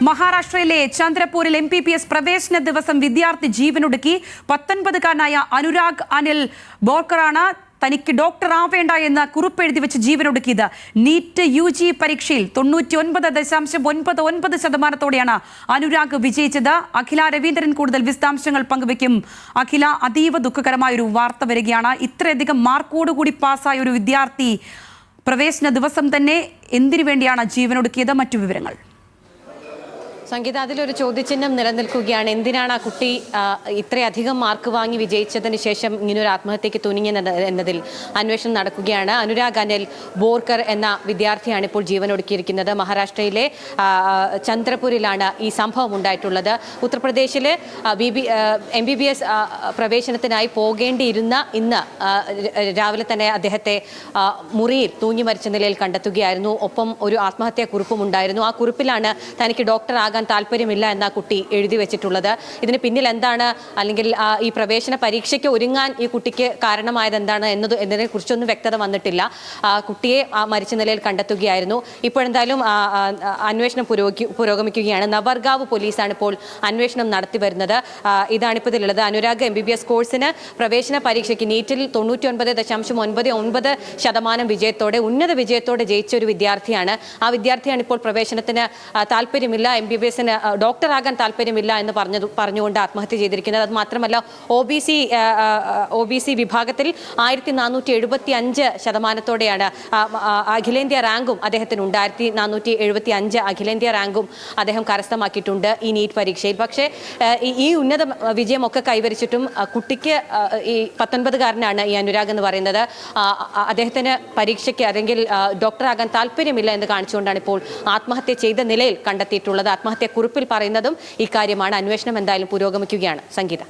മഹാരാഷ്ട്രയിലെ ചന്ദ്രപൂരിൽ MBBS പ്രവേശന ദിവസം വിദ്യാർത്ഥി ജീവനൊടുക്കി. 19-കാരനായ അനുരാഗ് അനിൽ ബോർക്കറാണ് തനിക്ക് ഡോക്ടർ ആവേണ്ട എന്ന കുറിപ്പെഴുതി വെച്ച് ജീവനൊടുക്കിയത്. നീറ്റ് UG പരീക്ഷയിൽ 99.99% അനുരാഗ് വിജയിച്ചത്. അഖില രവീന്ദ്രൻ കൂടുതൽ വിശദാംശങ്ങൾ പങ്കുവയ്ക്കും. അഖില, അതീവ ദുഃഖകരമായ ഒരു വാർത്ത വരികയാണ്. ഇത്രയധികം മാർക്കോടുകൂടി പാസ്സായ ഒരു വിദ്യാർത്ഥി പ്രവേശന ദിവസം തന്നെ എന്തിനു വേണ്ടിയാണ് ജീവനൊടുക്കിയത്? മറ്റു വിവരങ്ങൾ. സംഗീത, അതിലൊരു ചോദ്യചിഹ്നം നിലനിൽക്കുകയാണ്. എന്തിനാണ് ആ കുട്ടി ഇത്രയധികം മാർക്ക് വാങ്ങി വിജയിച്ചതിന് ശേഷം ഇങ്ങനൊരു ആത്മഹത്യക്ക് തുനിഞ്ഞത് എന്നതിൽ അന്വേഷണം നടക്കുകയാണ്. അനുരാഗ് അനിൽ ബോർക്കർ എന്ന വിദ്യാർത്ഥിയാണ് ഇപ്പോൾ ജീവനൊടുക്കിയിരിക്കുന്നത്. മഹാരാഷ്ട്രയിലെ ചന്ദ്രപൂരിലാണ് ഈ സംഭവം ഉണ്ടായിട്ടുള്ളത്. ഉത്തർപ്രദേശിലെ MBBS പ്രവേശനത്തിനായി പോകേണ്ടിയിരുന്ന ഇന്ന് രാവിലെ തന്നെ അദ്ദേഹത്തെ മുറിയിൽ തൂങ്ങി മരിച്ച നിലയിൽ കണ്ടെത്തുകയായിരുന്നു. ഒപ്പം ഒരു ആത്മഹത്യാ കുറിപ്പും ഉണ്ടായിരുന്നു. ആ കുറിപ്പിലാണ് തനിക്ക് ഡോക്ടർ താല്പര്യമില്ല എന്ന കുട്ടി എഴുതി വെച്ചിട്ടുള്ളത്. ഇതിന് പിന്നിൽ എന്താണ്, അല്ലെങ്കിൽ ഈ പ്രവേശന പരീക്ഷയ്ക്ക് ഒരുങ്ങാൻ ഈ കുട്ടിക്ക് കാരണമായത് എന്താണ് എന്നതിനെ കുറിച്ചൊന്നും വ്യക്തത വന്നിട്ടില്ല. കുട്ടിയെ മരിച്ച നിലയിൽ കണ്ടെത്തുകയായിരുന്നു. ഇപ്പോഴെന്തായാലും അന്വേഷണം പുരോഗമിക്കുകയാണ്. നവർഗാവ് പോലീസാണ് ഇപ്പോൾ അന്വേഷണം നടത്തി വരുന്നത്. ഇതാണിപ്പോൾ ഇതിലുള്ളത്. അനുരാഗ് MBBS കോഴ്സിന് പ്രവേശന പരീക്ഷയ്ക്ക് നീറ്റിൽ 99.99% വിജയത്തോടെ, ഉന്നത വിജയത്തോടെ ജയിച്ച ഒരു വിദ്യാർത്ഥിയാണ്. ആ വിദ്യാർത്ഥിയാണ് ഇപ്പോൾ പ്രവേശനത്തിന് താല്പര്യമില്ല, MBBS ഡോക്ടറാകാൻ താല്പര്യമില്ല എന്ന് പറഞ്ഞുകൊണ്ട് ആത്മഹത്യ ചെയ്തിരിക്കുന്നത്. അത് മാത്രമല്ല, OBC വിഭാഗത്തിൽ 1475% അഖിലേന്ത്യാ റാങ്കും അദ്ദേഹത്തിനുണ്ട്. 1475 അഖിലേന്ത്യാ റാങ്കും അദ്ദേഹം കരസ്ഥമാക്കിയിട്ടുണ്ട് ഈ നീറ്റ് പരീക്ഷയിൽ. പക്ഷേ ഈ ഉന്നത വിജയമൊക്കെ കൈവരിച്ചിട്ടും കുട്ടിക്ക്, ഈ 19-കാരനാണ് ഈ അനുരാഗ് എന്ന് പറയുന്നത്, അദ്ദേഹത്തിന് പരീക്ഷയ്ക്ക് അല്ലെങ്കിൽ ഡോക്ടറാകാൻ താല്പര്യമില്ല എന്ന് കാണിച്ചുകൊണ്ടാണ് ഇപ്പോൾ ആത്മഹത്യ ചെയ്ത നിലയിൽ കണ്ടെത്തിയിട്ടുള്ളത്. ആത്മഹത്യാ കുറിപ്പിൽ പറയുന്നതും ഇക്കാര്യമാണ്. അന്വേഷണം എന്തായാലും പുരോഗമിക്കുകയാണ്. സംഗീത.